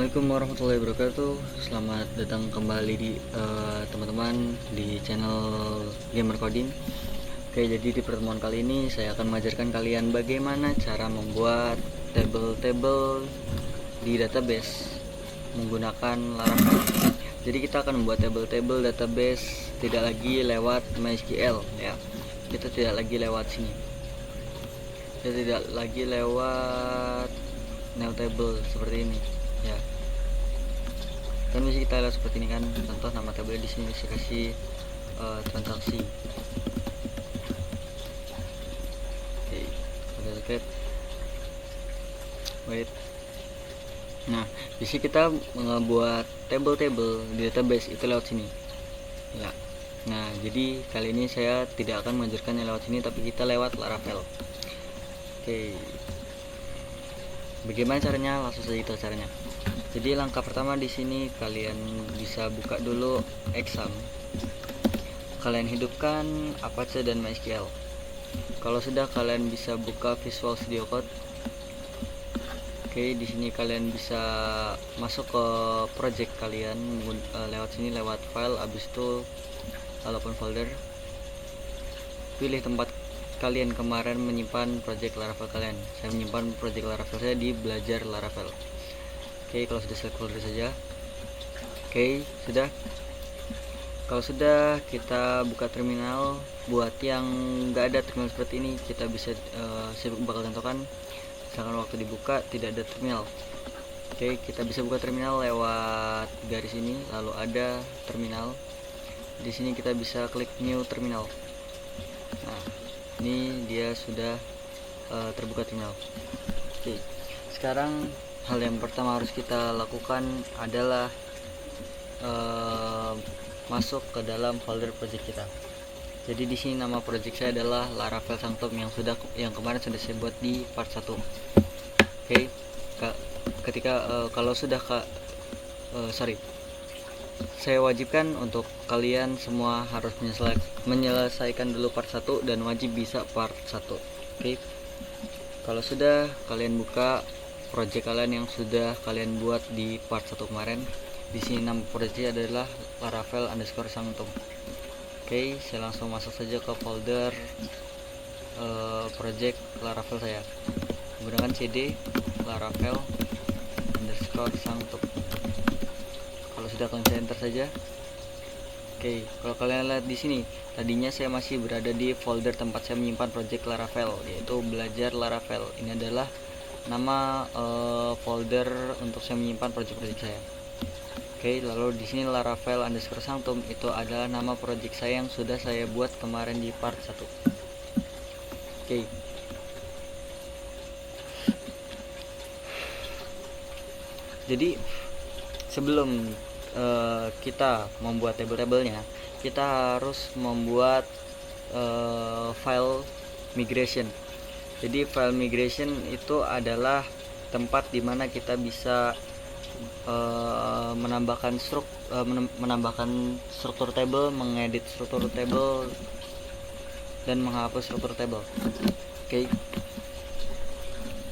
Assalamualaikum warahmatullahi wabarakatuh. Selamat datang kembali di teman-teman di channel Gamer Coding. Oke, jadi di pertemuan kali ini saya akan mengajarkan kalian bagaimana cara membuat table-table di database menggunakan Laravel. Jadi kita akan membuat table-table database tidak lagi lewat MySQL ya. Kita tidak lagi lewat sini. Kita tidak lagi lewat new table seperti ini ya. Kan bisa kita lihat seperti ini kan, contoh nama tabel di sini saya kasih transaksi. Oke, udah selesai. Wait. Nah, di sini kita membuat table-table di database itu lewat sini ya. Nah, jadi kali ini saya tidak akan mengajarkannya lewat sini, tapi kita lewat Laravel. Oke, bagaimana caranya? Langsung saja kita caranya. Jadi langkah pertama di sini kalian bisa buka dulu exam. Kalian hidupkan Apache dan MySQL. Kalau sudah, kalian bisa buka Visual Studio Code. Oke, di sini kalian bisa masuk ke project kalian lewat sini, lewat file, habis itu open folder. Pilih tempat kalian kemarin menyimpan project Laravel kalian. Saya menyimpan project Laravel saya di belajar Laravel. Oke, kalau sudah select folder saja. Oke, sudah. Kalau sudah, kita buka terminal. Buat yang nggak ada terminal seperti ini, kita bisa saya bakal contohkan. Misalkan waktu dibuka tidak ada terminal. Oke, kita bisa buka terminal lewat garis ini, lalu ada terminal. Di sini kita bisa klik new terminal. Nah, ini dia sudah terbuka terminal. Oke, sekarang hal yang pertama harus kita lakukan adalah masuk ke dalam folder project kita. Jadi di sini nama project saya adalah Laravel Sanctum yang kemarin sudah saya buat di part 1. Oke, kalau sudah saya wajibkan untuk kalian semua harus menyelesaikan dulu part 1 dan wajib bisa part 1. Oke. Kalau sudah, kalian buka project kalian yang sudah kalian buat di part 1 kemarin. Di sini nama project adalah Laravel_Sanctum. Oke, saya langsung masuk saja ke folder project Laravel saya. Menggunakan cd Laravel_Sanctum. Kalau sudah, kalian enter saja. Oke, kalau kalian lihat di sini, tadinya saya masih berada di folder tempat saya menyimpan project Laravel, yaitu belajar Laravel. Ini adalah nama folder untuk saya menyimpan project saya. Oke, lalu di sini Laravel_Sanctum itu adalah nama project saya yang sudah saya buat kemarin di part 1. Oke. Jadi sebelum kita membuat table-tablenya, kita harus membuat file migration. Jadi file migration itu adalah tempat dimana kita bisa menambahkan struktur table, mengedit struktur table, dan menghapus struktur table. Oke.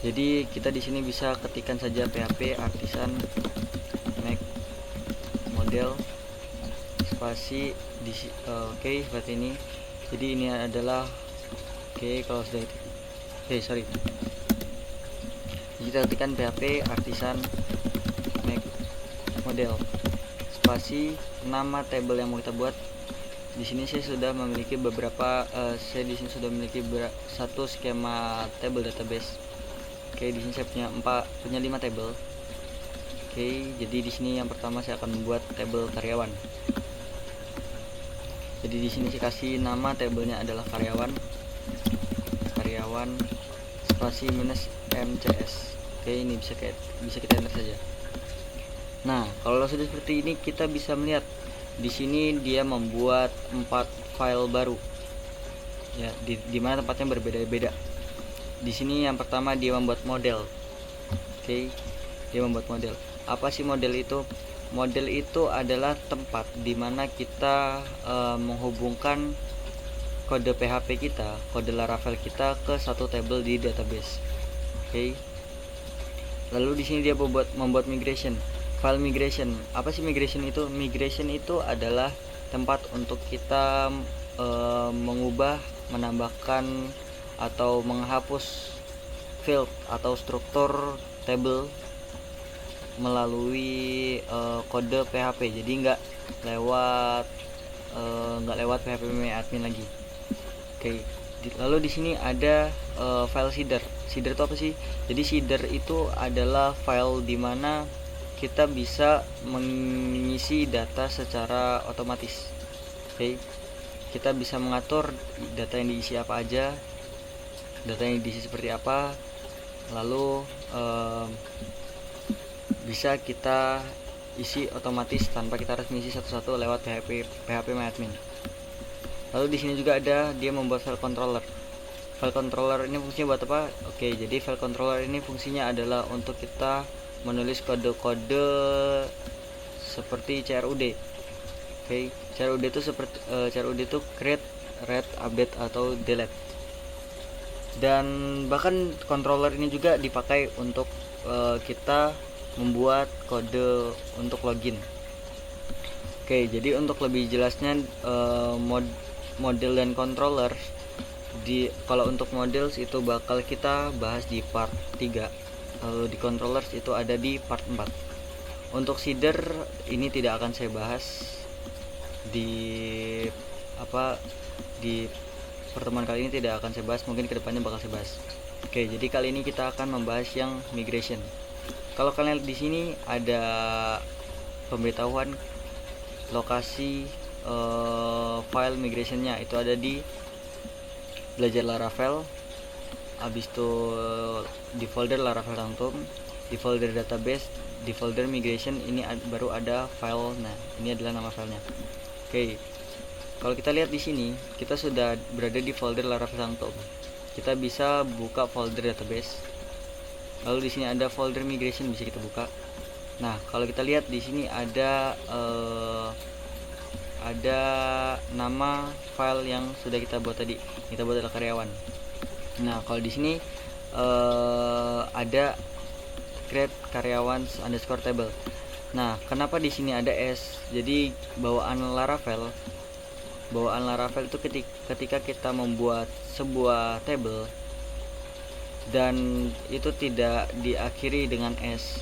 Jadi kita di sini bisa ketikkan saja php artisan make model spasi di oke, seperti ini. Jadi ini adalah kalau sudah jadi kita ketikkan php artisan make model spasi nama table yang mau kita buat. Di sini saya sudah memiliki sudah memiliki satu skema table database. Oke, di sini saya punya 5 table. Oke, jadi di sini yang pertama saya akan membuat table karyawan. Jadi di sini saya kasih nama tabelnya adalah karyawan spasi minus mcs. Oke, ini bisa kita enter saja. Nah, kalau sudah seperti ini, kita bisa melihat di sini dia membuat 4 file baru. Ya, di mana tempatnya berbeda-beda. Di sini yang pertama dia membuat model. Oke, dia membuat model. Apa sih model itu? Model itu adalah tempat dimana kita menghubungkan kode PHP kita, kode Laravel kita ke satu table di database. Oke. Lalu di sini dia membuat migration. File migration. Apa sih migration itu? Migration itu adalah tempat untuk kita mengubah, menambahkan atau menghapus field atau struktur table melalui kode PHP. Jadi nggak lewat PHP admin lagi. Oke. Lalu di sini ada file seeder. Seeder itu apa sih? Jadi seeder itu adalah file di mana kita bisa mengisi data secara otomatis. Oke. Kita bisa mengatur data yang diisi apa aja, data yang diisi seperti apa, lalu bisa kita isi otomatis tanpa kita harus mengisi satu-satu lewat PHP MyAdmin. Lalu di sini juga ada dia membuat file controller. File controller ini fungsinya buat apa? Oke, jadi file controller ini fungsinya adalah untuk kita menulis kode-kode seperti CRUD. Oke, CRUD itu create, read, update atau delete. Dan bahkan controller ini juga dipakai untuk kita membuat kode untuk login. Oke, jadi untuk lebih jelasnya model dan controller kalau untuk models itu bakal kita bahas di part 3. Lalu di controllers itu ada di part 4. Untuk seeder ini tidak akan saya bahas di pertemuan kali ini, tidak akan saya bahas, mungkin kedepannya bakal saya bahas. Oke, jadi kali ini kita akan membahas yang migration. Kalau kalian lihat di sini ada pemberitahuan lokasi file migrationnya, itu ada di belajar Laravel, habis itu di folder Laravel Sanctum, di folder database, di folder migration ini baru ada file. Nah, ini adalah nama filenya. Oke, kalau kita lihat di sini kita sudah berada di folder Laravel Sanctum. Kita bisa buka folder database. Lalu di sini ada folder migration, bisa kita buka. Nah, kalau kita lihat di sini ada nama file yang sudah kita buat tadi. Kita buat adalah karyawan. Nah, kalau di sini ada create karyawan underscore table. Nah, kenapa di sini ada S? Jadi bawaan Laravel itu ketika kita membuat sebuah table dan itu tidak diakhiri dengan S,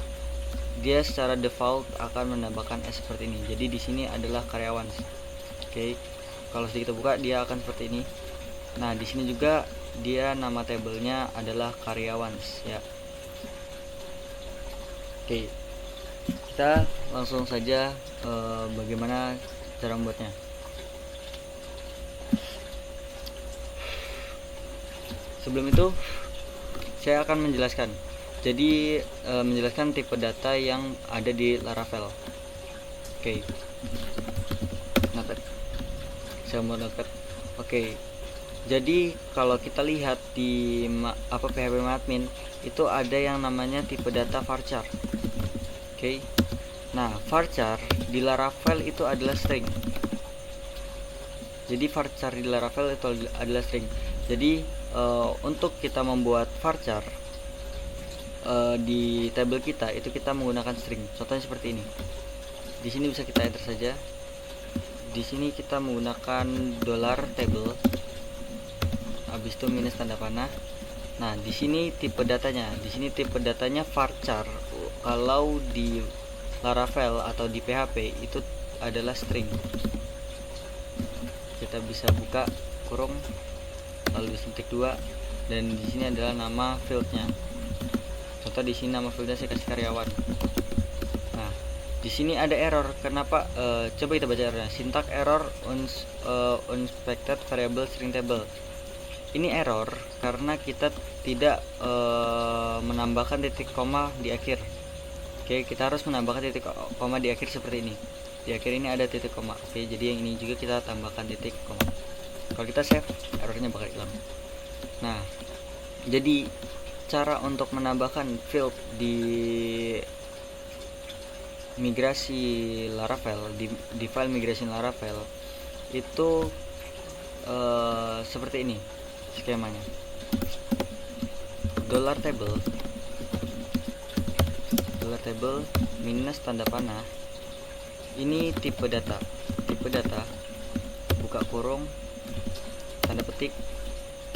dia secara default akan menambahkan S seperti ini. Jadi di sini adalah karyawan. Oke, kalau kita buka dia akan seperti ini. Nah, di sini juga dia nama tabelnya adalah karyawan ya. Oke, kita langsung saja bagaimana cara membuatnya. Sebelum itu saya akan menjelaskan. Jadi menjelaskan tipe data yang ada di Laravel. Oke. Notepad. Saya mau notepad. Oke. Jadi kalau kita lihat di PHP admin itu ada yang namanya tipe data varchar. Oke. Nah, varchar di Laravel itu adalah string. Jadi varchar di Laravel itu adalah string. Jadi untuk kita membuat varchar di table kita itu kita menggunakan string. Contohnya seperti ini. Di sini bisa kita enter saja. Di sini kita menggunakan $table. Habis itu minus tanda panah. Nah, di sini tipe datanya. Di sini tipe datanya varchar. Kalau di Laravel atau di PHP itu adalah string. Kita bisa buka kurung lalu ketik 2 dan di sini adalah nama fieldnya. Contoh di sini nama fieldnya saya kasih karyawan. Nah, di sini ada error. Kenapa? Coba kita baca errornya. Syntax error unexpected variable string table. Ini error karena kita tidak menambahkan titik koma di akhir. Oke, kita harus menambahkan titik koma di akhir seperti ini. Di akhir ini ada titik koma. Oke, jadi yang ini juga kita tambahkan titik koma. Kalau kita save, errornya bakal hilang. Nah, jadi cara untuk menambahkan field di migrasi Laravel, di file migration Laravel itu seperti ini skemanya. $table minus tanda panah. Ini tipe data. Buka kurung, tanda petik.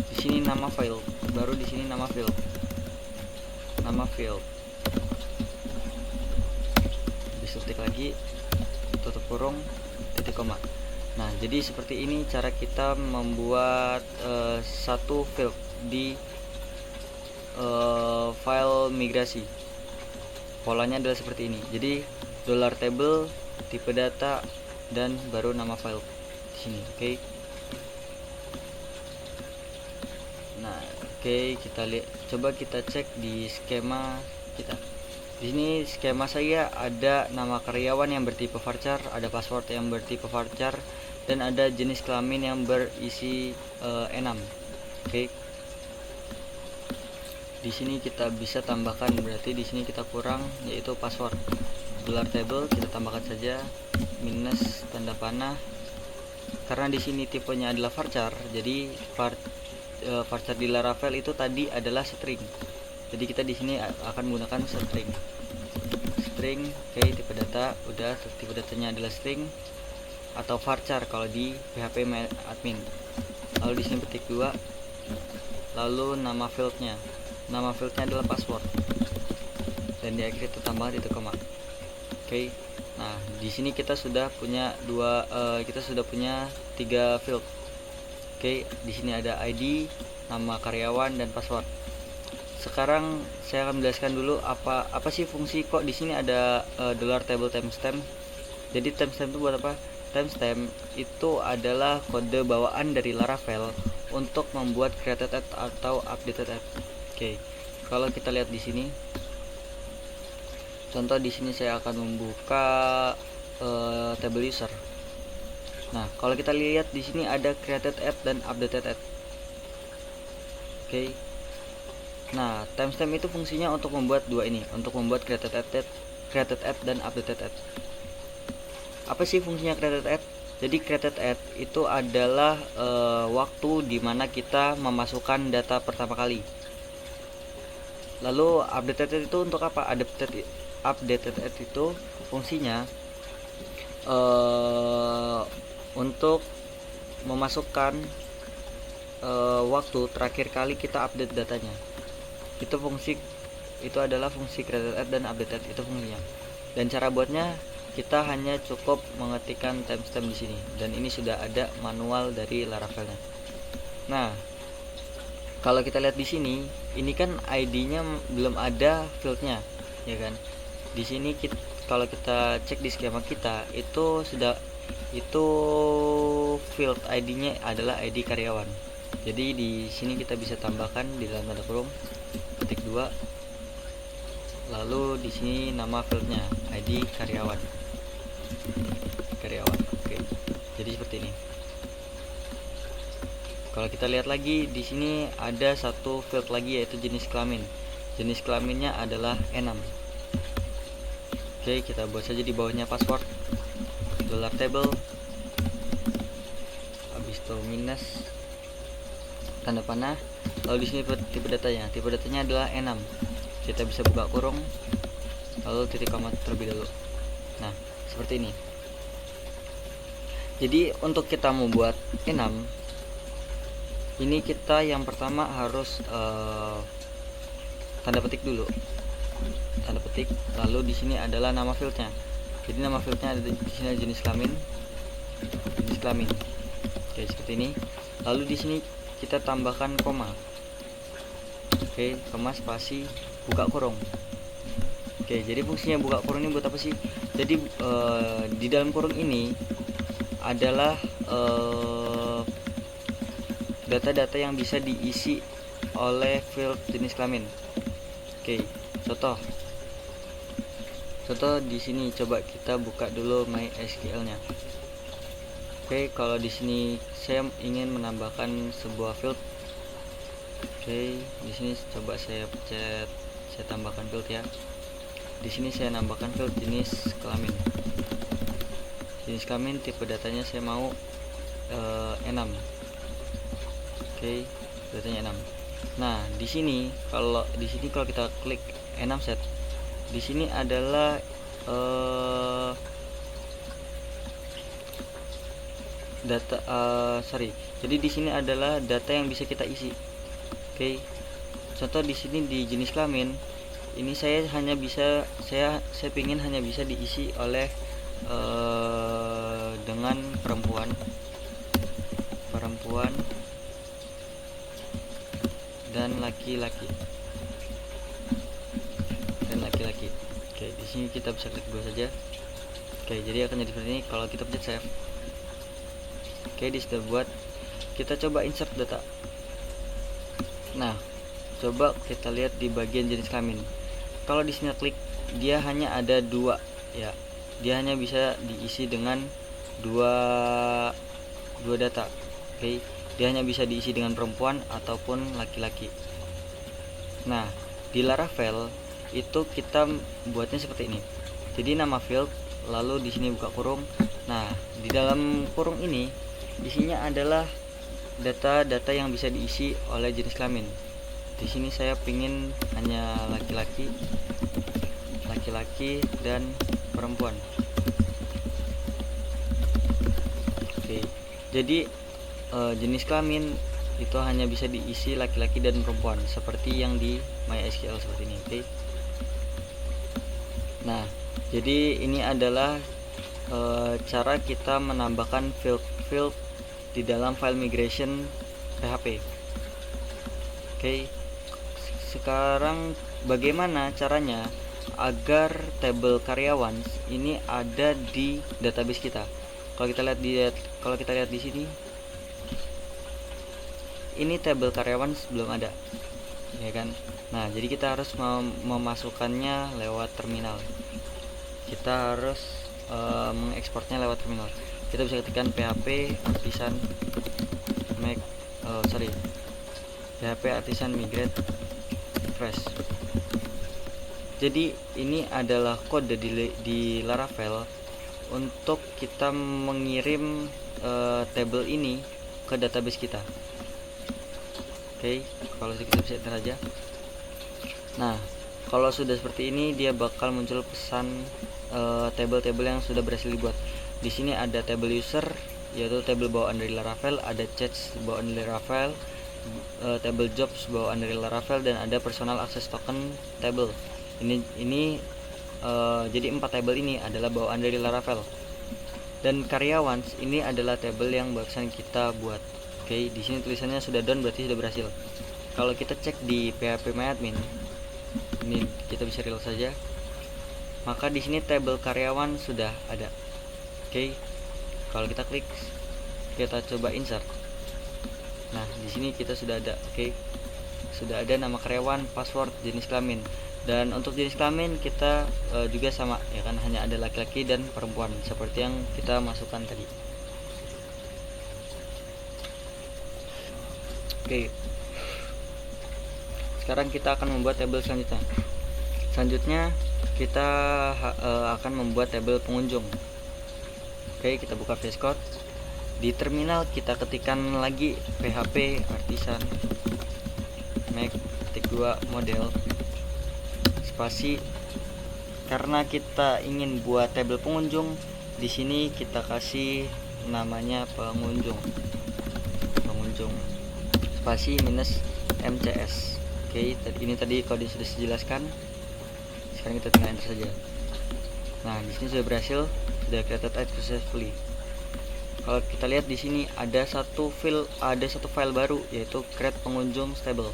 Di sini nama file, baru di sini nama field. Diketik lagi, tutup kurung, titik koma. Nah, jadi seperti ini cara kita membuat satu field di file migrasi. Polanya adalah seperti ini. Jadi $table, tipe data, dan baru nama file di sini. Oke. Nah, kita lihat, coba kita cek di skema kita. Di sini skema saya ada nama karyawan yang bertipe varchar, ada password yang bertipe varchar, dan ada jenis kelamin yang berisi enam. Oke. Di sini kita bisa tambahkan, berarti di sini kita kurang yaitu password. $table kita tambahkan saja minus tanda panah. Karena di sini tipenya adalah varchar, jadi varchar di Laravel itu tadi adalah string. Jadi kita di sini akan menggunakan string. Oke, tipe data udah, tipe datanya adalah string atau varchar kalau di PHP admin. Lalu di sini petik 2. Lalu nama fieldnya adalah password. Dan di akhir kita tambah titik koma. Oke. Nah, di sini kita sudah punya tiga field. Oke, di sini ada ID, nama karyawan, dan password. Sekarang saya akan menjelaskan dulu apa sih fungsi kok di sini ada $table timestamp. Jadi timestamp itu buat apa? Timestamp itu adalah kode bawaan dari Laravel untuk membuat created at atau updated at. Oke, kalau kita lihat di sini, contoh di sini saya akan membuka table user. Nah, kalau kita lihat di sini ada created at dan updated at. Oke. Nah, timestamp itu fungsinya untuk membuat dua ini, untuk membuat created at dan updated at. Apa sih fungsinya created at? Jadi created at itu adalah waktu dimana kita memasukkan data pertama kali. Lalu updated at itu untuk apa? Updated at itu fungsinya untuk memasukkan waktu terakhir kali kita update datanya. Itu adalah fungsi created at dan updated, itu fungsinya. Dan cara buatnya kita hanya cukup mengetikkan timestamp di sini, dan ini sudah ada manual dari Laravelnya. Nah, kalau kita lihat di sini, ini kan ID-nya belum ada fieldnya, ya kan? Di sini kalau kita cek di skema kita, itu field ID-nya adalah ID karyawan. Jadi di sini kita bisa tambahkan di dalam tanda kurung petik 2. Lalu di sini nama fieldnya ID karyawan. Oke. Jadi seperti ini. Kalau kita lihat lagi di sini ada satu field lagi yaitu jenis kelamin. Jenis kelaminnya adalah enam. Oke, kita buat saja di bawahnya password $table, habis itu minus tanda panah. Lalu di sini tipe datanya adalah enam. Kita bisa buka kurung, lalu titik koma terlebih dahulu. Nah, seperti ini. Jadi untuk kita membuat enam, ini kita yang pertama harus tanda petik dulu. Lalu di sini adalah nama fieldnya. Jadi nama fieldnya ada di sini, jenis kelamin. Oke, seperti ini. Lalu di sini kita tambahkan koma. Oke, koma spasi buka kurung. Oke, jadi fungsinya buka kurung ini buat apa sih? Jadi di dalam kurung ini adalah data-data yang bisa diisi oleh field jenis kelamin. Oke, contoh di sini coba kita buka dulu MySQL-nya. Oke, kalau di sini saya ingin menambahkan sebuah field. Oke, di sini coba saya tambahkan field ya. Di sini saya nambahkan field jenis kelamin. Jenis kelamin tipe datanya saya mau 6. Oke, datanya 6. Nah, di sini kalau kita klik enum set, di sini adalah Jadi di sini adalah data yang bisa kita isi. Oke. Contoh di sini di jenis kelamin ini saya pingin hanya bisa diisi oleh dengan perempuan dan laki-laki. Oke, di sini kita bisa klik dua saja. Oke, jadi akan jadi seperti ini kalau kita pencet save. Oke, di sudah buat. Kita coba insert data. Nah, coba kita lihat di bagian jenis kelamin. Kalau di sini klik, dia hanya ada dua ya. Dia hanya bisa diisi dengan dua data. Oke, dia hanya bisa diisi dengan perempuan ataupun laki-laki. Nah, di Laravel itu kita buatnya seperti ini. Jadi nama field, lalu di sini buka kurung. Nah, di dalam kurung ini isinya adalah data-data yang bisa diisi oleh jenis kelamin. Di sini saya pingin hanya laki-laki dan perempuan. Oke, jadi jenis kelamin itu hanya bisa diisi laki-laki dan perempuan seperti yang di MySQL seperti ini. Oke. Nah, jadi ini adalah cara kita menambahkan field di dalam file migration PHP. Oke. Sekarang bagaimana caranya agar tabel karyawan ini ada di database kita? Kalau kita lihat di sini, ini tabel karyawan belum ada, ya kan? Nah, jadi kita harus memasukkannya lewat terminal. Kita harus mengekspornya lewat terminal. Kita bisa ketikkan php artisan migrate refresh. Jadi ini adalah kode di Laravel untuk kita mengirim tabel ini ke database kita. Oke, kalau kita bisa enter aja. Nah, kalau sudah seperti ini dia bakal muncul pesan tabel-tabel yang sudah berhasil dibuat. Di sini ada tabel user, yaitu tabel bawaan dari Laravel, ada chats bawaan dari Laravel, table jobs bawaan dari Laravel, dan ada personal access token table. Ini jadi 4 tabel ini adalah bawaan dari Laravel. Dan karyawan ini adalah tabel yang barusan kita buat. Oke, di sini tulisannya sudah done, berarti sudah berhasil. Kalau kita cek di phpMyAdmin, ini kita bisa reload saja. Maka di sini tabel karyawan sudah ada. Oke. Kalau kita klik, kita coba insert. Nah, di sini kita sudah ada. Oke. Sudah ada nama karyawan, password, jenis kelamin. Dan untuk jenis kelamin kita juga sama, ya kan, hanya ada laki-laki dan perempuan seperti yang kita masukkan tadi. Oke. Sekarang kita akan membuat tabel selanjutnya. Selanjutnya kita akan membuat tabel pengunjung. Oke, kita buka VS Code. Di terminal kita ketikkan lagi php artisan make model spasi. Karena kita ingin buat tabel pengunjung, di sini kita kasih namanya pengunjung spasi minus mcs. Oke, ini tadi kode sudah dijelaskan. Sekarang kita tinggal enter saja. Nah, di sini sudah berhasil, sudah created successfully. Kalau kita lihat di sini ada satu file baru, yaitu create pengunjung table.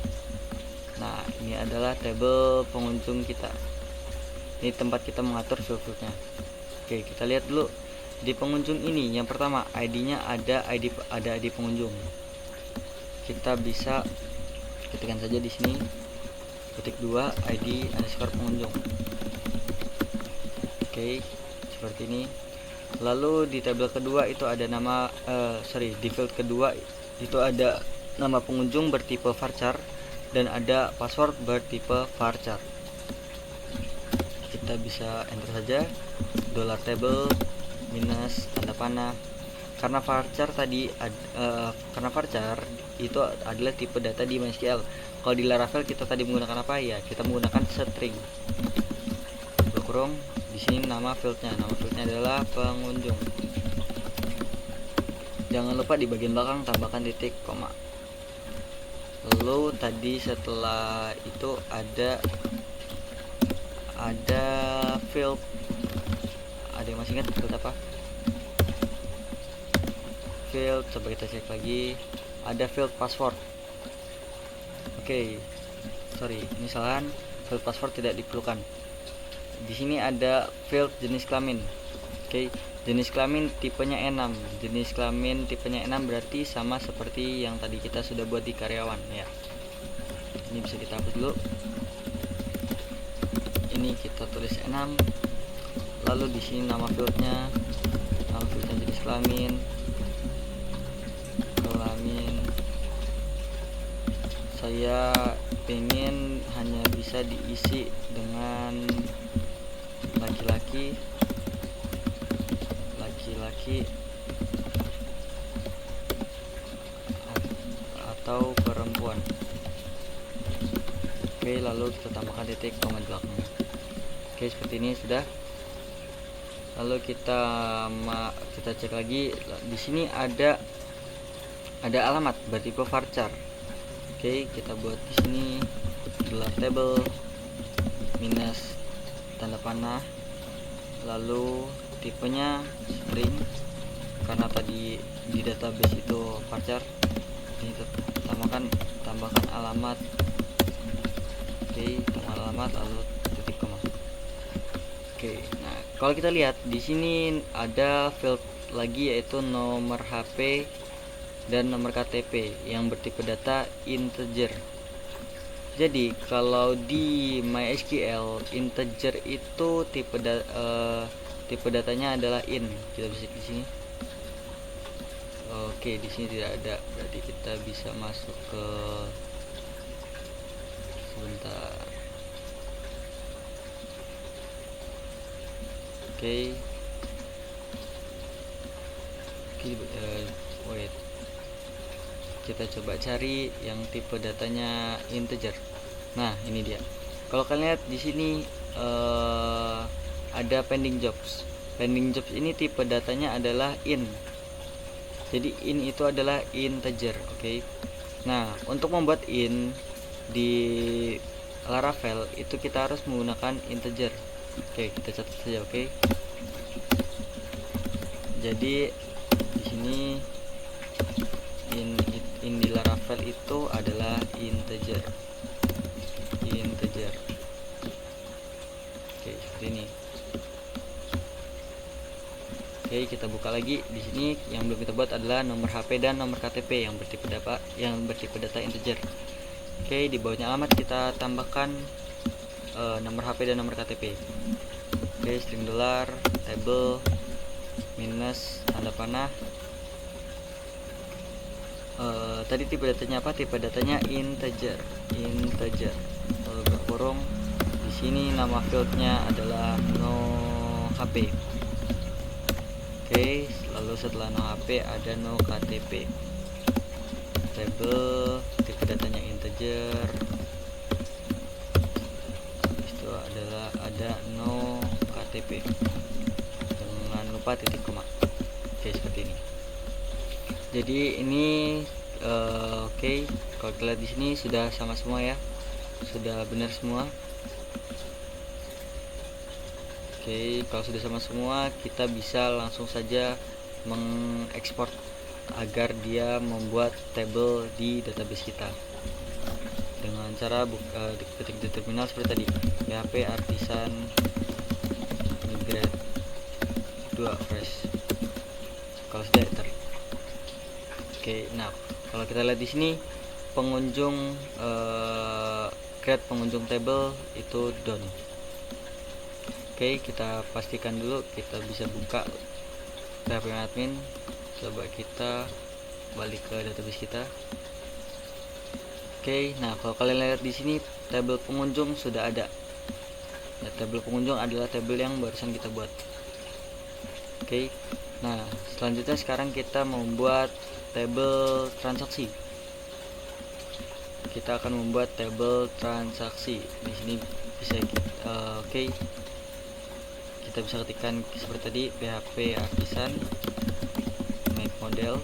Nah, ini adalah tabel pengunjung kita. Ini tempat kita mengatur field-fieldnya. Oke, kita lihat dulu di pengunjung ini. Yang pertama, ID-nya ada ID pengunjung. Kita bisa ketikkan saja di sini, ketik 2 ID underscore pengunjung. Oke, seperti ini. Lalu di tabel kedua itu ada nama di field kedua itu ada nama pengunjung bertipe varchar dan ada password bertipe varchar. Kita bisa enter saja $table minus tanda panah. Karena varchar itu adalah tipe data di MySQL. Kalau di Laravel kita tadi menggunakan apa ya? Kita menggunakan string. kurung, di sini nama fieldnya adalah pengunjung. Jangan lupa di bagian belakang tambahkan titik koma. Lalu tadi setelah itu ada field, ada yang masih ingat field apa? Field, coba kita cek lagi, ada field password. Oke, sorry, ini kesalahan, field password tidak diperlukan. Di sini ada field jenis kelamin. Oke, jenis kelamin tipenya E6. Jenis kelamin tipenya E6 berarti sama seperti yang tadi kita sudah buat di karyawan ya. Ini bisa kita hapus dulu. Ini kita tulis E6. Lalu di sini nama fieldnya jenis kelamin. Saya pengen hanya bisa diisi dengan laki-laki atau perempuan. Oke, lalu kita tambahkan titik koma di belakangnya. Oke, seperti ini sudah. Lalu kita cek lagi. Di sini ada alamat bertipe varchar. Oke, kita buat di sini gelar table minus tanda panah, lalu tipenya string karena tadi di database itu varchar. Ini tambahkan alamat. Oke, tambahkan alamat lalu titik koma. Oke, nah kalau kita lihat di sini ada field lagi yaitu nomor HP dan nomor KTP yang bertipe data integer. Jadi kalau di MySQL integer itu tipe datanya adalah int. Kita bisa di sini. Oke, di sini tidak ada. Berarti kita bisa masuk ke sebentar. Oke. Wait. Kita coba cari yang tipe datanya integer. Nah, ini dia. Kalau kalian lihat di sini ada pending jobs. Pending jobs ini tipe datanya adalah int. Jadi int itu adalah integer, oke. Nah, untuk membuat int di Laravel itu kita harus menggunakan integer. Oke, kita catat saja, oke. Jadi di sini in di Laravel itu adalah integer. Oke, seperti ini. Oke, kita buka lagi. Di sini yang belum kita buat adalah nomor HP dan nomor KTP yang bertipe data integer. Oke, di bawahnya alamat kita tambahkan nomor HP dan nomor KTP. Oke, string dolar table minus tanda panah. Tadi tipe datanya apa? Tipe datanya integer. Lalu kurung. Di sini nama fieldnya adalah no HP. Oke, lalu setelah no HP ada no KTP. Table tipe datanya integer. Itu adalah ada no KTP. Jangan lupa titik koma. Oke, seperti ini. Jadi ini oke, kalau kita lihat di sini sudah sama semua ya, sudah benar semua. Oke, kalau sudah sama semua, kita bisa langsung saja mengekspor agar dia membuat table di database kita dengan cara ketik di terminal seperti tadi, php artisan migrate 2 fresh kalau sudah enter. Oke, nah kalau kita lihat di sini pengunjung create pengunjung table itu done. Oke, kita pastikan dulu kita bisa buka PHP admin. Coba kita balik ke database kita. Oke, nah kalau kalian lihat di sini tabel pengunjung sudah ada. Nah, tabel pengunjung adalah tabel yang barusan kita buat. Oke, nah selanjutnya sekarang kita membuat tabel transaksi. Kita akan membuat tabel transaksi. Di sini bisa kita, oke. kita bisa ketikkan seperti tadi, PHP artisan make model.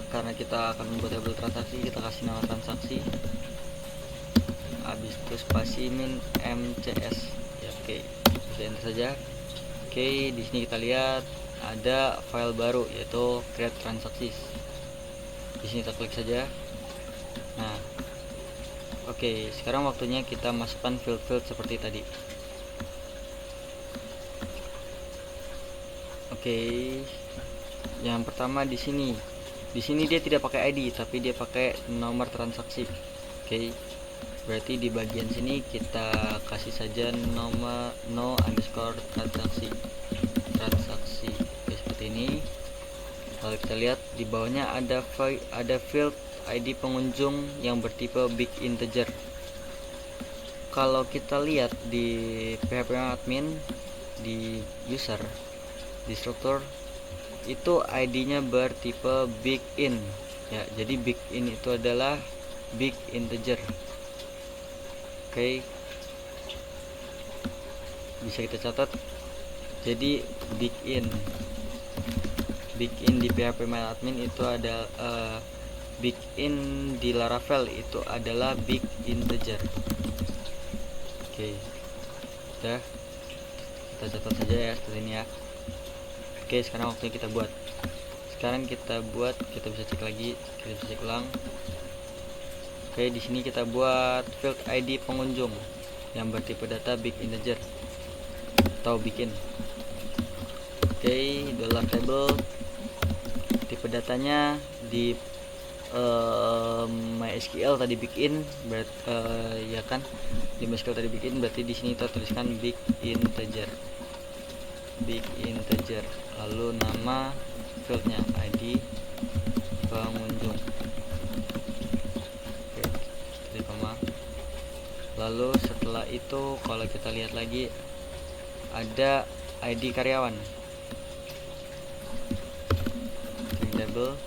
Karena kita akan membuat tabel transaksi, kita kasih nama transaksi, habis itu spasi min mcs ya. Oke, kita enter saja. Oke, di sini kita lihat ada file baru yaitu create transactions. Di sini kita klik saja. Nah, oke, sekarang waktunya kita masukkan field seperti tadi. Oke, yang pertama di sini dia tidak pakai ID tapi dia pakai nomor transaksi. Oke, berarti di bagian sini kita kasih saja nomor no underscore transaksi. Oke, seperti ini. Lalu kita lihat di bawahnya ada field ID pengunjung yang bertipe big integer. Kalau kita lihat di PHP admin di user di struktur itu ID-nya bertipe big in ya. Jadi big in itu adalah big integer. Oke, bisa kita catat. Jadi big in di PHP admin itu ada big in di Laravel itu adalah big integer. Oke, udah kita catat saja ya seperti ini ya. Oke, sekarang waktunya kita buat. Kita bisa cek lagi, kita bisa cek ulang. Oke, di sini kita buat field ID pengunjung yang bertipe data big integer atau bikin. Oke, $table tipe datanya di MySQL tadi bikin ya kan, di MySQL tadi bikin, berarti di sini kita tuliskan big integer. Lalu nama fieldnya ID pengunjung. Oke, lalu setelah itu kalau kita lihat lagi ada ID karyawan, table.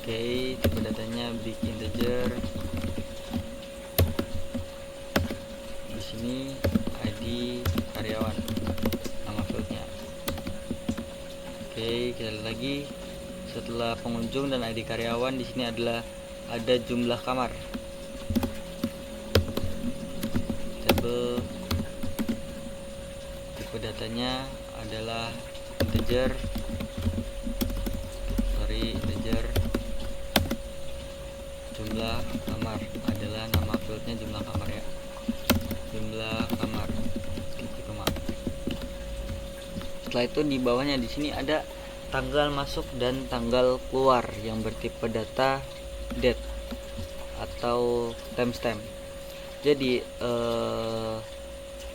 Oke, tipe datanya big integer. Di sini ID karyawan, nama fieldnya. Oke, kita lihat lagi. Setelah pengunjung dan ID karyawan, di sini ada jumlah kamar. Table, tipe datanya adalah integer. Jumlah kamar adalah nama fieldnya jumlah kamar ya. Jumlah kamar. Setelah itu di bawahnya di sini ada tanggal masuk dan tanggal keluar yang bertipe data date atau timestamp. Jadi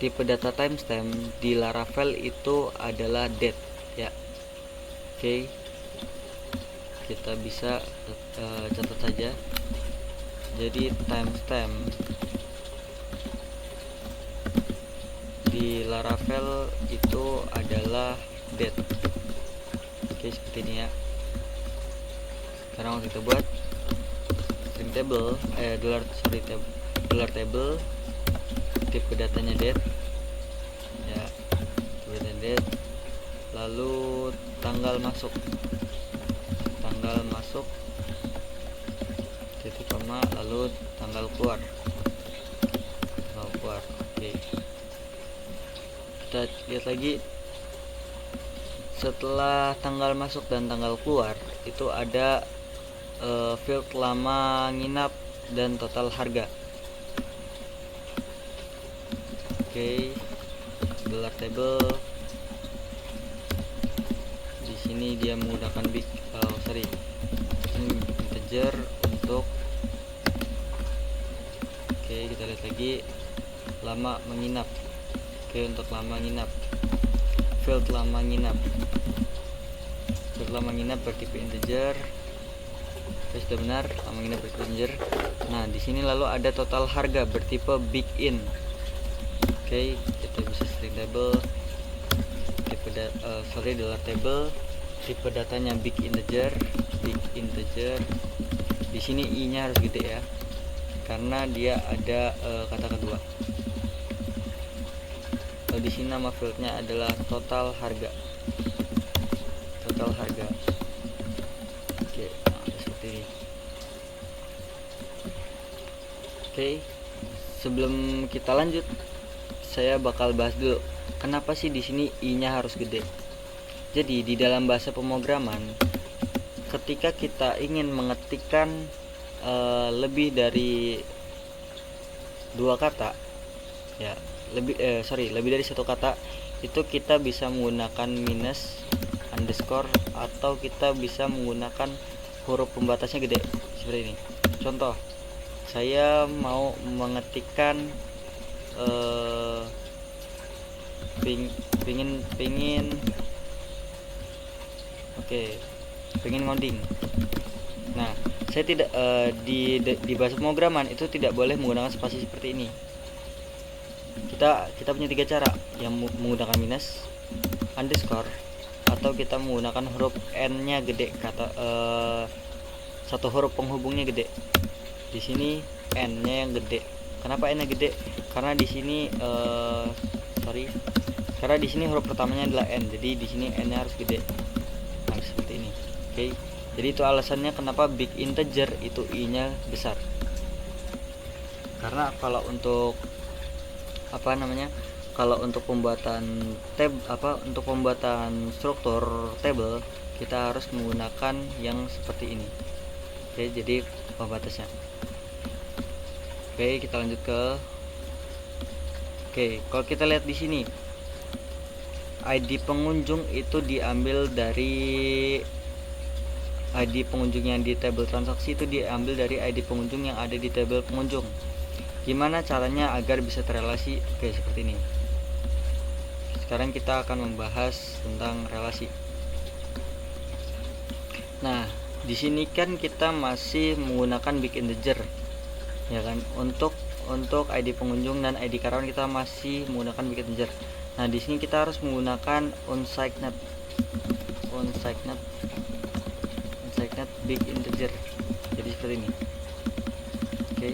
tipe data timestamp di Laravel itu adalah date ya. Oke, kita bisa catat saja. Jadi timestamp di Laravel itu adalah date. Oke, seperti ini ya. Sekarang kita buat string table $table tipe datanya date ya, tipe datanya date. Lalu tanggal masuk titik koma, lalu tanggal keluar. Oke, kita lihat lagi. Setelah tanggal masuk dan tanggal keluar itu ada field lama nginap dan total harga. Oke, $table. Di sini dia menggunakan integer untuk. Oke, kita lihat lagi lama menginap. Oke, untuk lama nginap, field lama nginap bertipe integer. Oke, sudah benar, lama nginap bertipe integer. Nah, di sini lalu ada total harga bertipe big in. Oke, kita bisa string table $table tipe datanya big integer. Di sini i-nya harus gede ya. karena dia ada kata kedua. Di sini nama fieldnya adalah total harga. Oke, nah, seperti ini. Oke, sebelum kita lanjut, saya bakal bahas dulu kenapa sih di sini i-nya harus gede. Jadi di dalam bahasa pemrograman, ketika kita ingin mengetikkan lebih dari dua kata, ya lebih dari satu kata, itu kita bisa menggunakan minus, underscore, atau kita bisa menggunakan huruf pembatasnya gede seperti ini. Contoh, saya mau mengetikkan pengen ngoding. Nah, saya tidak di bahasa pemrograman itu tidak boleh menggunakan spasi seperti ini. Kita punya 3 cara, yang menggunakan minus, underscore, atau kita menggunakan huruf n-nya gede, satu huruf penghubungnya gede. Di sini n-nya yang gede. Kenapa n-nya gede? Karena di sini karena di sini huruf pertamanya adalah n, jadi di sini n-nya harus gede. Nah, seperti ini. Oke. Jadi itu alasannya kenapa big integer itu i-nya besar. Karena kalau untuk pembuatan struktur table, kita harus menggunakan yang seperti ini. Oke, jadi pembatasnya. Oke, kita lanjut ke kalau kita lihat di sini, ID pengunjung itu diambil dari ID pengunjung yang di tabel transaksi, itu diambil dari ID pengunjung yang ada di tabel pengunjung. Gimana caranya agar bisa terrelasi? Oke, seperti ini. Sekarang kita akan membahas tentang relasi. Nah, di sini kan kita masih menggunakan big integer, ya kan? Untuk ID pengunjung dan ID karyawan kita masih menggunakan big integer. Nah, di sini kita harus menggunakan unsigned big integer. Jadi seperti ini. Oke,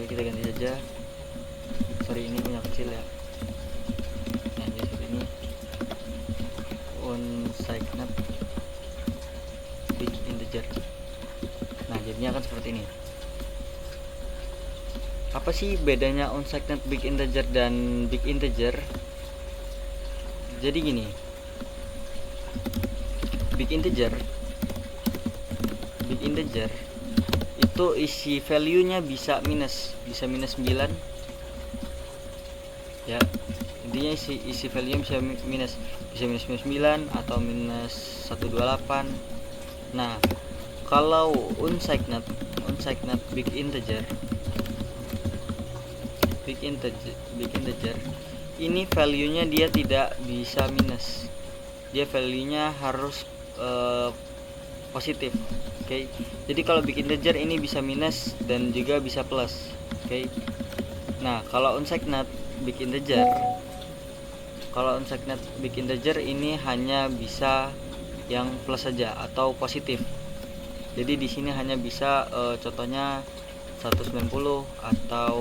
kita ganti saja. Sorry, ini punya kecil ya. Nah, jadi seperti ini. Unsigned big integer. Nah, jadinya akan seperti ini. Apa sih bedanya unsigned big integer dan big integer? Jadi gini, big integer itu isi value-nya bisa minus 9, ya. Intinya isi value bisa minus 9 atau minus 128. Nah, kalau unsigned big integer ini value-nya dia tidak bisa minus, dia value-nya harus positif. Oke. Jadi kalau big integer ini bisa minus dan juga bisa plus. Oke. Nah, kalau unsigned big integer ini hanya bisa yang plus saja atau positif. Jadi di sini hanya bisa contohnya 190 atau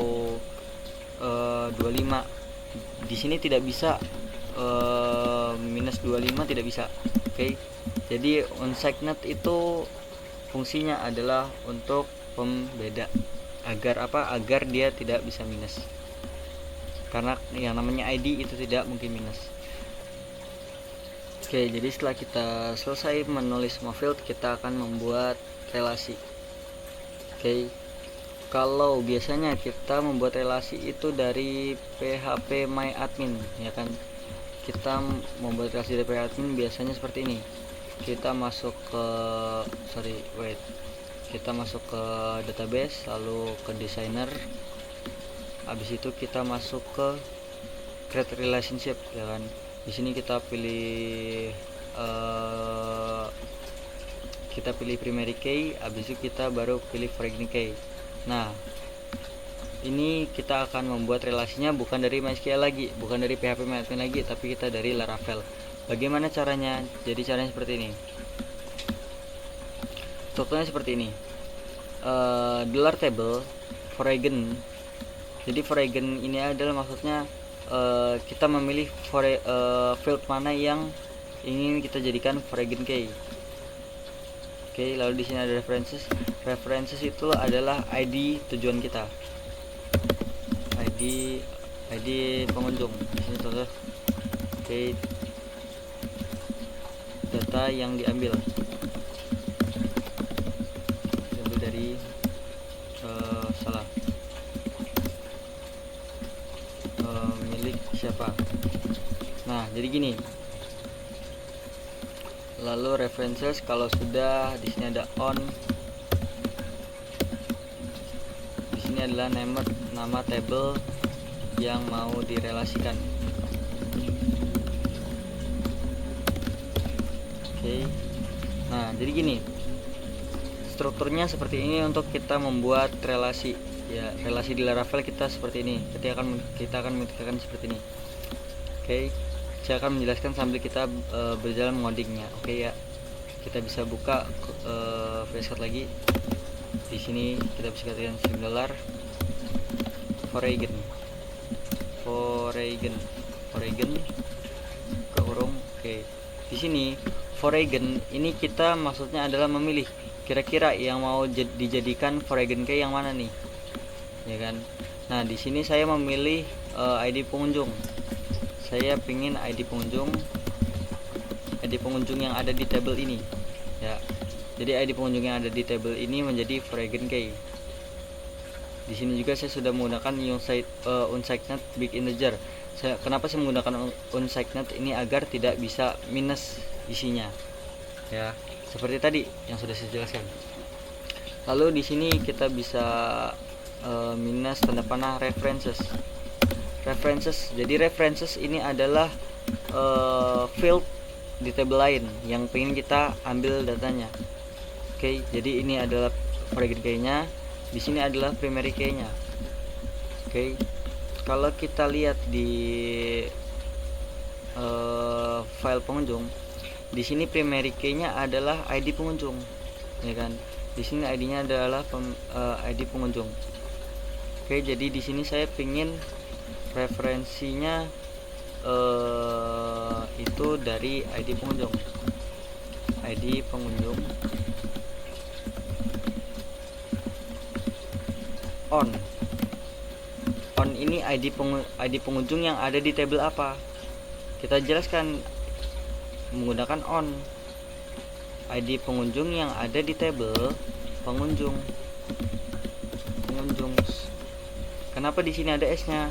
25. Di sini tidak bisa minus 25, tidak bisa. Oke. Jadi unsigned itu fungsinya adalah untuk pembeda, agar dia tidak bisa minus. Karena yang namanya ID itu tidak mungkin minus. Oke, jadi setelah kita selesai menulis semua field, kita akan membuat relasi. Oke. Kalau biasanya kita membuat relasi itu dari PHP My Admin, ya kan? Kita membuat relasi dari PHP Admin biasanya seperti ini. Kita masuk ke database, lalu ke designer. Habis itu kita masuk ke create relationship, ya kan? Di sini kita pilih primary key, habis itu kita baru pilih foreign key. Nah, ini kita akan membuat relasinya bukan dari MySQL lagi, bukan dari PHP MyAdmin lagi, tapi kita dari Laravel. Bagaimana caranya? Jadi caranya seperti ini. Strukturnya seperti ini. dollar table foreign. Jadi foreign ini adalah maksudnya kita memilih field mana yang ingin kita jadikan foreign key. Oke, lalu di sini ada references. References itu adalah ID tujuan kita. ID pengunjung. Di sini contoh. Oke. Data yang diambil dari salah milik siapa. Nah, jadi gini. Lalu references kalau sudah, di sini ada on. Di sini adalah nama table yang mau direlasikan. Oke. Nah, jadi gini. Strukturnya seperti ini untuk kita membuat relasi. Ya, relasi di Laravel kita seperti ini. Kita akan mengetikkan seperti ini. Oke. Saya akan menjelaskan sambil kita berjalan mengodingnya. Oke ya. Kita bisa buka VS Code lagi. Di sini kita bisa katakan $, foreign kurung. Oke. Di sini foreign ini kita maksudnya adalah memilih kira-kira yang mau dijadikan foreign key yang mana nih, ya kan? Nah, di sini saya memilih ID pengunjung. Saya pingin ID pengunjung yang ada di table ini, ya. Jadi ID pengunjung yang ada di table ini menjadi foreign key. Di sini juga saya sudah menggunakan unsigned big integer. Kenapa saya menggunakan unsigned ini? Agar tidak bisa minus isinya, ya. Seperti tadi yang sudah saya jelaskan. Lalu di sini kita bisa minus tanda panah references. Jadi references ini adalah field di table lain yang pengen kita ambil datanya. Oke, jadi ini adalah foreign key-nya, di sini adalah primary key-nya. Oke. Kalau kita lihat di file pengunjung, di sini primary key-nya adalah ID pengunjung, ya kan? Di sini ID-nya adalah ID pengunjung. Oke, jadi di sini saya pingin referensinya itu dari ID pengunjung. On ini ID pengunjung yang ada di table apa? Kita jelaskan menggunakan on. ID pengunjung yang ada di table pengunjung. Kenapa di sini ada S-nya?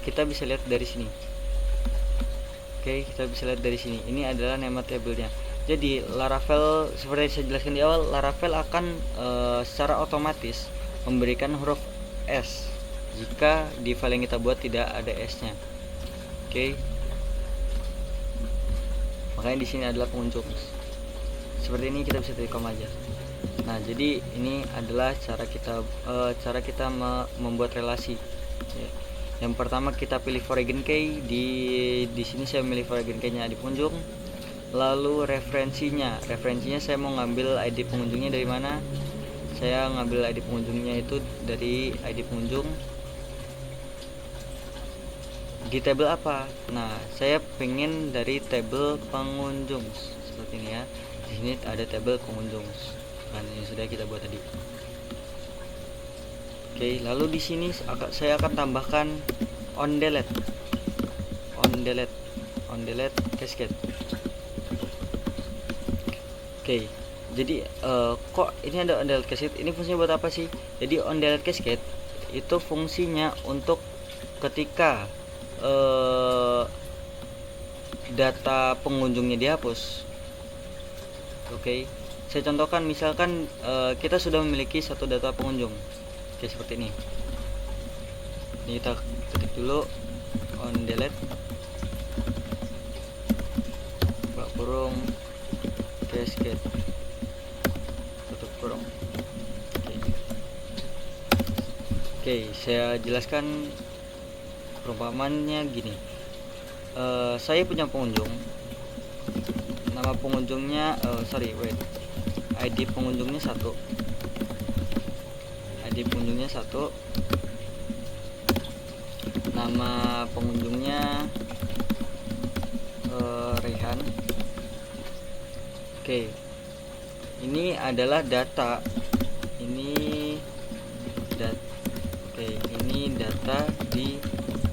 Kita bisa lihat dari sini. Oke, kita bisa lihat dari sini. Ini adalah nama table-nya. Jadi Laravel, seperti yang saya jelaskan di awal, Laravel akan secara otomatis memberikan huruf S jika di file yang kita buat tidak ada S-nya. Oke. Makanya di sini adalah pengunjung. Seperti ini kita bisa telecom aja. Nah, jadi ini adalah cara kita membuat relasi. Ya. Yang pertama kita pilih foreign key. Di sini saya memilih foreign key-nya di pengunjung. Lalu referensinya saya mau ngambil ID pengunjungnya dari mana? Saya ngambil ID pengunjungnya itu dari ID pengunjung di table apa? Nah, saya pengen dari table pengunjung seperti ini ya. Di sini ada table pengunjung. Kan ini sudah kita buat tadi. Oke, lalu di sini saya akan tambahkan on delete cascade. Oke, jadi kok ini ada on delete cascade? Ini fungsinya buat apa sih? Jadi on delete cascade itu fungsinya untuk ketika data pengunjungnya dihapus. Oke, saya contohkan misalkan kita sudah memiliki satu data pengunjung. Oke, seperti ini. Ini kita ketik dulu on delete buka kurung cascade tutup kurung. Oke, saya jelaskan perumpamannya gini. Saya punya pengunjung, nama pengunjungnya ID pengunjungnya 1. ID pengunjungnya 1, nama pengunjungnya Rehan. Oke, ini adalah data. Ini data di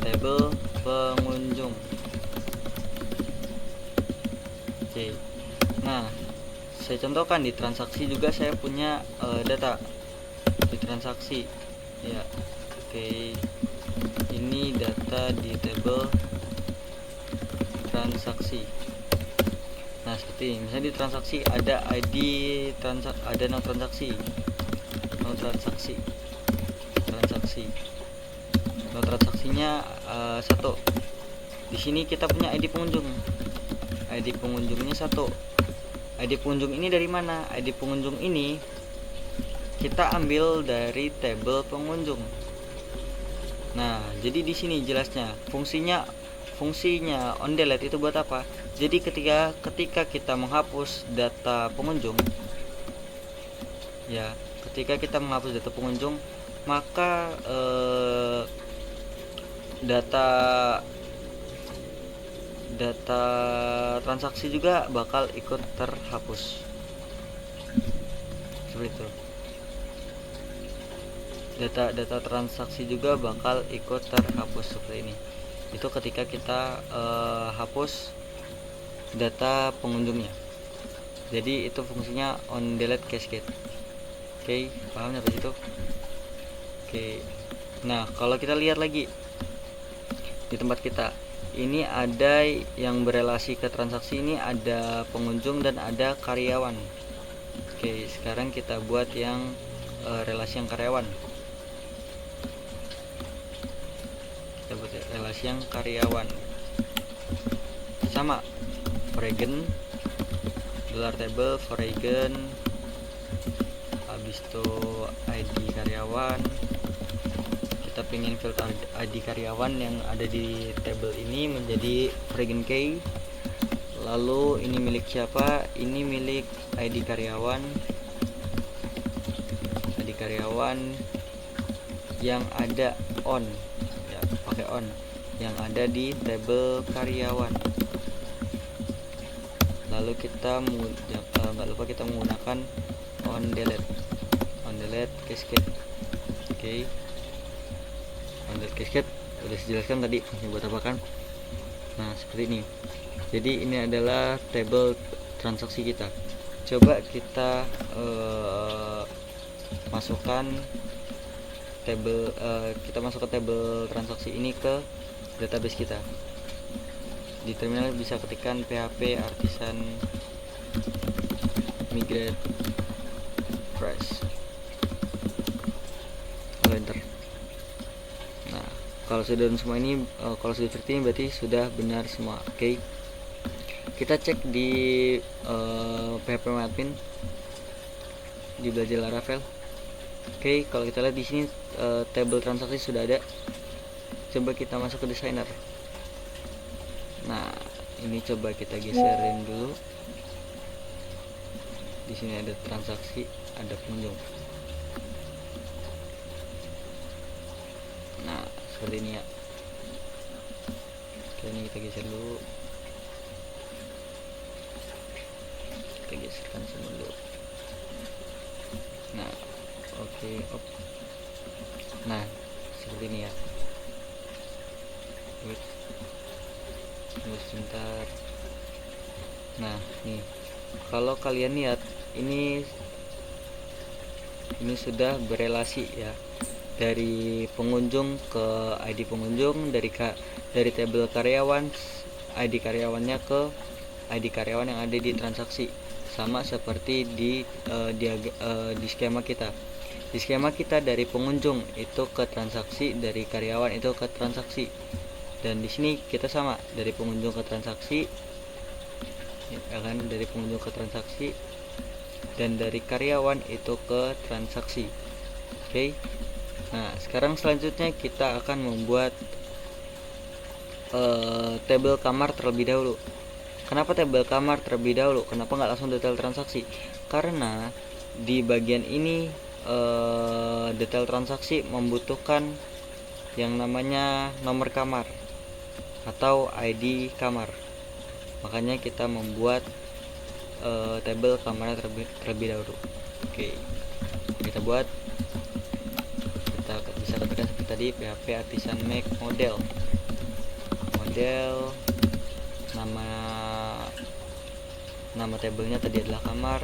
tabel pengunjung. Oke, nah saya contohkan di transaksi juga saya punya data di transaksi ya. Oke, ini data di tabel transaksi. Nah, seperti ini. Misalnya di transaksi ada ID ada no transaksi. No transaksinya 1. Di sini kita punya ID pengunjung. ID pengunjungnya 1. ID pengunjung ini dari mana? ID pengunjung ini kita ambil dari tabel pengunjung. Nah, jadi di sini jelasnya fungsinya on delete itu buat apa? Jadi ketika kita menghapus data pengunjung ya, maka data transaksi juga bakal ikut terhapus. Seperti itu. Data transaksi juga bakal ikut terhapus seperti ini. Itu ketika kita hapus data pengunjungnya. Jadi itu fungsinya on delete cascade. Oke, paham sampai situ? Oke. Nah, kalau kita lihat lagi di tempat kita, ini ada yang berelasi ke transaksi, ini ada pengunjung dan ada karyawan. Oke, sekarang kita buat yang relasi yang karyawan. Kita buat relasi yang karyawan. Sama Foregen $table Foregen, habis itu ID karyawan. Kita pengen filter ID karyawan yang ada di table ini menjadi Foregen Key. Lalu ini milik siapa? Ini milik ID karyawan yang ada on ya, pakai on, yang ada di table karyawan. Lalu kita nggak lupa kita menggunakan on delete cascade. Oke, on delete cascade udah dijelaskan tadi fungsi buat apa kan. Nah, seperti ini. Jadi ini adalah table transaksi kita. Coba kita masukkan table transaksi ini ke database kita. Di terminal bisa ketikkan php artisan migrate price, lalu enter. Nah, kalau sudah semua ini, kalau sudah seperti ini berarti sudah benar semua. Oke, kita cek di php admin di belajar Laravel. Oke, kalau kita lihat di sini table transaksi sudah ada. Coba kita masuk ke designer. Nah, ini coba kita geserin dulu. Di sini ada transaksi, ada pengunjung. Nah, seperti ini ya. Oke, ini kita geser dulu. Kita geserkan semua dulu. Nah, oke. Nah, seperti ini ya. Tunggu sebentar. Nah, nih, kalau kalian lihat ini sudah berelasi ya, dari pengunjung ke ID pengunjung, dari tabel karyawan ID karyawannya ke ID karyawan yang ada di transaksi, sama seperti di skema kita. Di skema kita dari pengunjung itu ke transaksi, dari karyawan itu ke transaksi. Dan di sini kita sama, dari pengunjung ke transaksi ya kan, dari pengunjung ke transaksi, dan dari karyawan itu ke transaksi. Oke. Nah, sekarang selanjutnya kita akan membuat tabel kamar terlebih dahulu. Kenapa tabel kamar terlebih dahulu? Kenapa nggak langsung detail transaksi? Karena di bagian ini detail transaksi membutuhkan yang namanya nomor kamar atau ID kamar. Makanya kita membuat tabel kamarnya terlebih dahulu. Oke, kita buat, kita bisa ketikkan seperti tadi, PHP artisan make model, nama tabelnya tadi adalah kamar,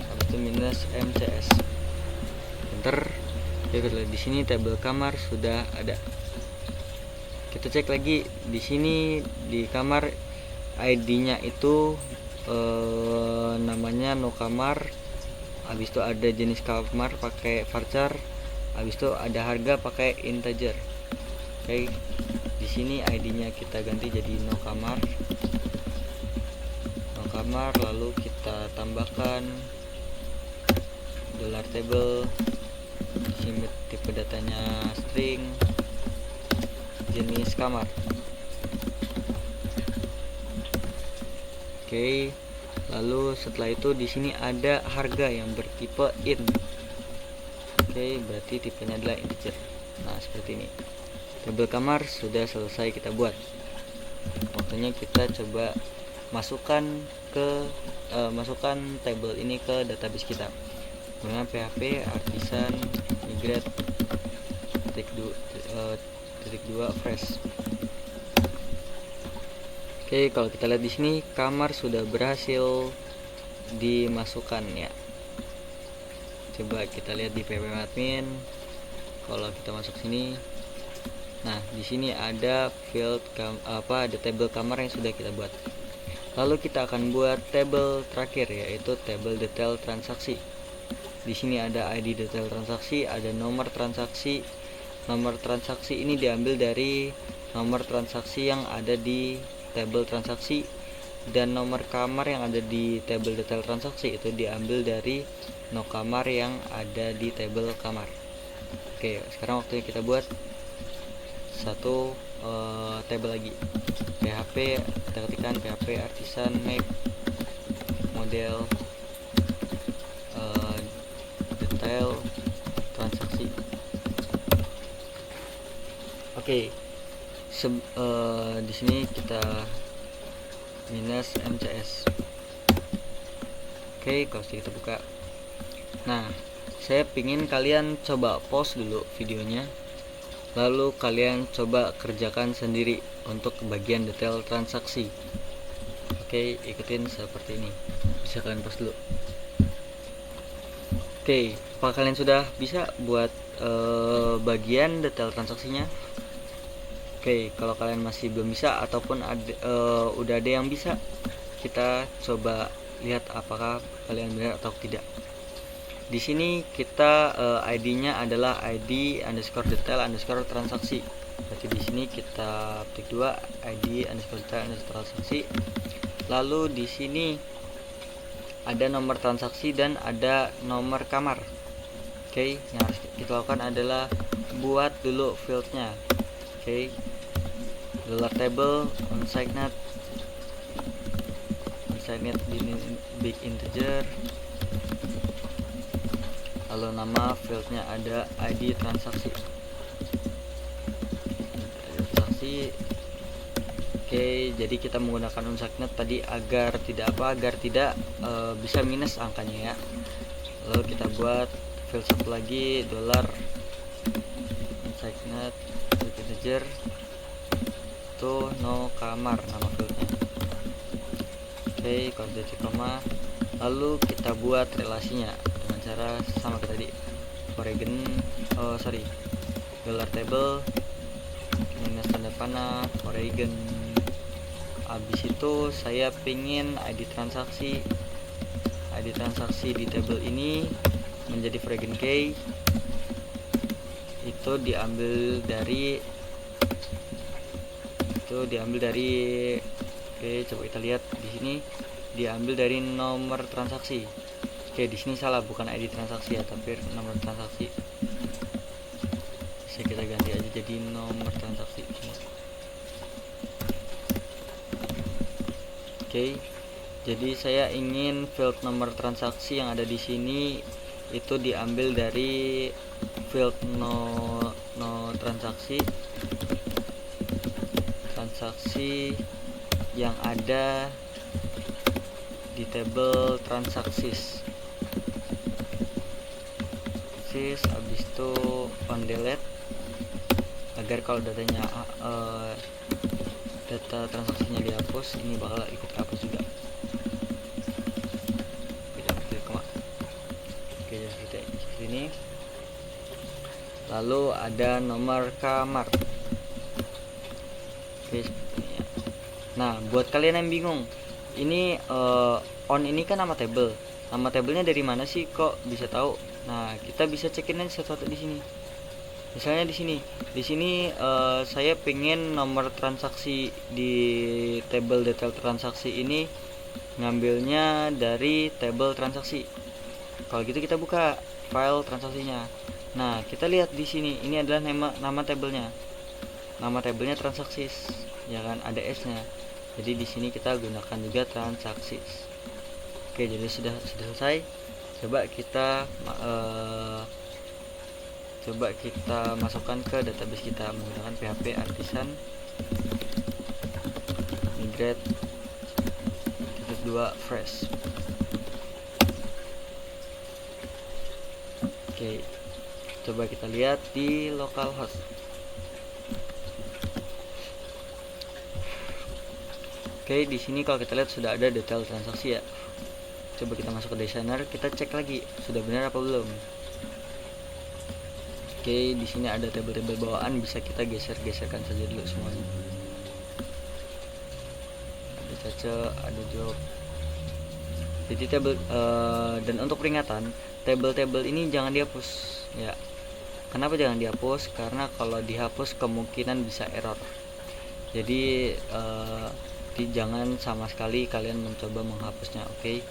habis itu minus MCS, enter. Ya, di sini tabel kamar sudah ada. Kita cek lagi di sini di kamar, ID-nya itu namanya no kamar, habis itu ada jenis kamar pakai varchar, habis itu ada harga pakai integer. Oke, di sini ID-nya kita ganti jadi no kamar, lalu kita tambahkan $table, sini tipe datanya string, jenis kamar. Oke, lalu setelah itu di sini ada harga yang bertipe int. Oke, berarti tipenya adalah integer. Nah, seperti ini. Tabel kamar sudah selesai kita buat. Waktunya kita coba masukkan tabel ini ke database kita dengan PHP artisan migrate -2 fresh. Oke, kalau kita lihat di sini kamar sudah berhasil dimasukkan ya. Coba kita lihat di ppmadmin. Kalau kita masuk sini, nah di sini ada ada tabel kamar yang sudah kita buat. Lalu kita akan buat tabel terakhir, yaitu tabel detail transaksi. Di sini ada ID detail transaksi, ada nomor transaksi. Nomor transaksi ini diambil dari nomor transaksi yang ada di tabel transaksi, dan nomor kamar yang ada di tabel detail transaksi itu diambil dari no kamar yang ada di tabel kamar. Oke, sekarang waktunya kita buat satu tabel lagi. PHP, kita ketikkan PHP artisan make model detail transaksi. Oke, di sini kita minus MCS. Oke, kalau kita buka. Nah, saya pingin kalian coba pause dulu videonya, lalu kalian coba kerjakan sendiri untuk bagian detail transaksi. Oke, ikutin seperti ini. Bisa kalian pause dulu. Oke, apakah kalian sudah bisa buat bagian detail transaksinya? Oke, kalau kalian masih belum bisa ataupun udah ada yang bisa, kita coba lihat apakah kalian benar atau tidak. Di sini kita ID-nya adalah ID underscore detail underscore transaksi. Berarti di sini kita ketik 2 ID underscore detail underscore transaksi. Lalu di sini ada nomor transaksi dan ada nomor kamar. Oke, yang harus kita lakukan adalah buat dulu fieldnya. Oke, $table unsigned big integer, lalu nama fieldnya ada ID transaksi. Oke, jadi kita menggunakan unsigned tadi agar tidak bisa minus angkanya ya. Lalu kita buat field satu lagi $unsigned big integer, itu no kamar nama fieldnya. Oke, kode koma, lalu kita buat relasinya dengan cara sama kayak tadi, $table minus tanda panah foreign. Habis itu saya pingin ID transaksi di tabel ini menjadi foreign key, itu diambil dari oke, coba kita lihat di sini diambil dari nomor transaksi. Oke, di sini salah, bukan ID transaksi ya, tapi nomor transaksi. Bisa kita ganti aja jadi nomor transaksi. Oke, jadi saya ingin field nomor transaksi yang ada di sini itu diambil dari field no transaksi yang ada di table transaksies. Habis itu on delete agar kalau data transaksinya dihapus, ini bakal ikut hapus juga. Oke, jadi kita sini. Lalu ada nomor kamar. Oke, seperti ini ya. Nah, buat kalian yang bingung, ini on ini kan nama table. Nama tablenya dari mana sih kok bisa tahu? Nah, kita bisa cekin aja satu-satu di sini. Misalnya di sini saya pengen nomor transaksi di table detail transaksi ini ngambilnya dari table transaksi. Kalau gitu kita buka file transaksinya. Nah, kita lihat di sini, ini adalah nama tablenya. Nama tablenya transaksis, ya kan, ada S-nya. Jadi di sini kita gunakan juga transaksis. Oke, jadi sudah selesai. Coba kita masukkan ke database kita menggunakan PHP artisan migrate -2 fresh. Oke, coba kita lihat di localhost. Oke, di sini kalau kita lihat sudah ada detail transaksi ya. Coba kita masuk ke designer, kita cek lagi sudah benar apa belum. Oke, di sini ada tabel-tabel bawaan, bisa kita geser-geserkan saja dulu semuanya. Ada caca, ada job. Jadi dan untuk peringatan, tabel-tabel ini jangan dihapus ya. Kenapa jangan dihapus? Karena kalau dihapus kemungkinan bisa error. Jadi jangan sama sekali kalian mencoba menghapusnya, oke?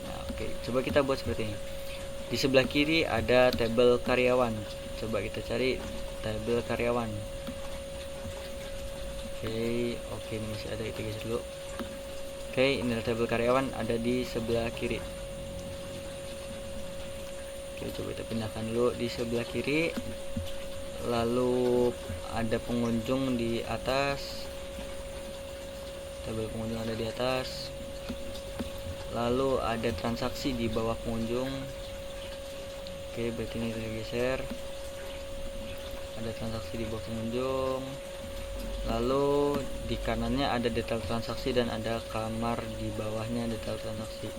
Nah, oke, coba kita buat seperti ini. Di sebelah kiri ada tabel karyawan. Coba kita cari tabel karyawan. Oke, ini masih ada, itu guys dulu. Oke, ini adalah tabel karyawan ada di sebelah kiri. Oke, coba kita pindahkan dulu di sebelah kiri. Lalu ada pengunjung di atas. Tabel pengunjung ada di atas. Lalu ada transaksi di bawah pengunjung. Oke, berarti ini kita geser. Ada transaksi di bawah pengunjung. Lalu di kanannya ada detail transaksi dan ada kamar di bawahnya detail transaksi.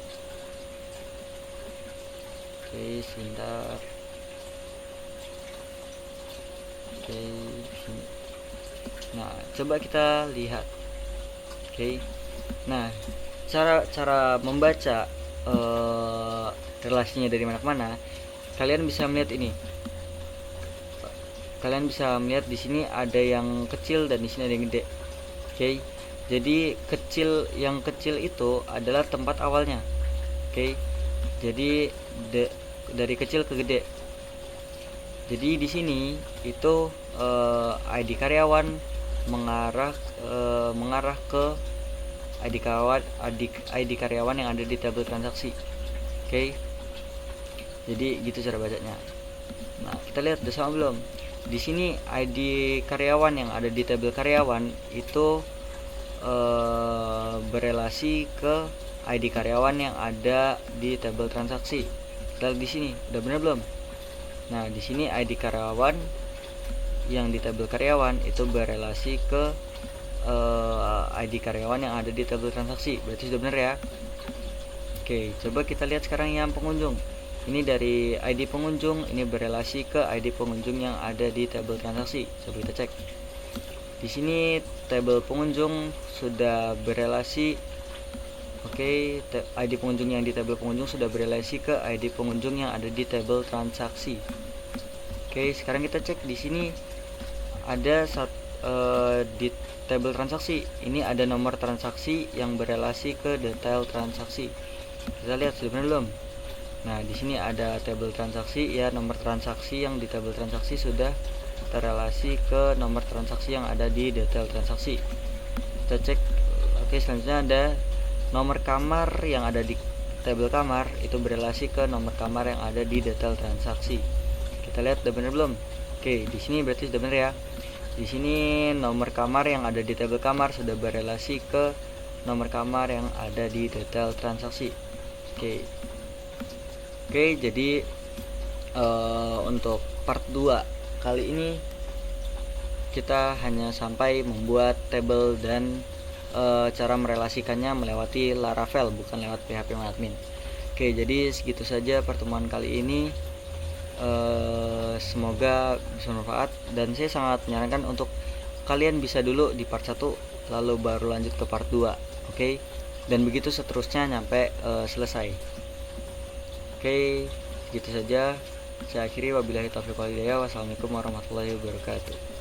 Oke, sebentar. Oke, sini. Nah, coba kita lihat. Oke. Nah, cara membaca relasinya dari mana ke mana, kalian bisa melihat ini. Kalian bisa melihat di sini ada yang kecil dan di sini ada yang gede. Oke. Jadi yang kecil itu adalah tempat awalnya. Oke. Jadi dari kecil ke gede. Jadi di sini itu ID karyawan mengarah ke ID karyawan yang ada di tabel transaksi. Oke. Jadi gitu cara bacanya. Nah, kita lihat udah sama belum? Di sini ID karyawan yang ada di tabel karyawan itu berelasi ke ID karyawan yang ada di tabel transaksi. Kita lihat di sini, udah benar belum? Nah, di sini ID karyawan yang di tabel karyawan itu berelasi ke ID karyawan yang ada di tabel transaksi. Berarti sudah benar ya. Oke, coba kita lihat sekarang yang pengunjung. Ini dari ID pengunjung, ini berelasi ke ID pengunjung yang ada di tabel transaksi. Coba kita cek. Di sini tabel pengunjung sudah berelasi. Oke, ID pengunjung yang di tabel pengunjung sudah berelasi ke ID pengunjung yang ada di tabel transaksi. Oke, sekarang kita cek di sini ada di tabel transaksi. Ini ada nomor transaksi yang berelasi ke detail transaksi. Kita lihat sudah benar belum? Nah, di sini ada tabel transaksi ya, nomor transaksi yang di tabel transaksi sudah terrelasi ke nomor transaksi yang ada di detail transaksi. Kita cek. Oke, selanjutnya ada nomor kamar yang ada di tabel kamar itu berelasi ke nomor kamar yang ada di detail transaksi. Kita lihat udah bener belum? Oke, di sini berarti sudah bener ya. Di sini nomor kamar yang ada di tabel kamar sudah berelasi ke nomor kamar yang ada di detail transaksi. Oke, jadi untuk part 2 kali ini kita hanya sampai membuat tabel dan cara merelasikannya melewati Laravel, bukan lewat PHP admin. Oke, jadi segitu saja pertemuan kali ini. Semoga bisa bermanfaat, dan saya sangat menyarankan untuk kalian bisa dulu di part 1 lalu baru lanjut ke part 2. Oke, dan begitu seterusnya sampai selesai. Oke, gitu saja. Saya akhiri, wabillahi taufiq wal hidayah. Wassalamualaikum warahmatullahi wabarakatuh.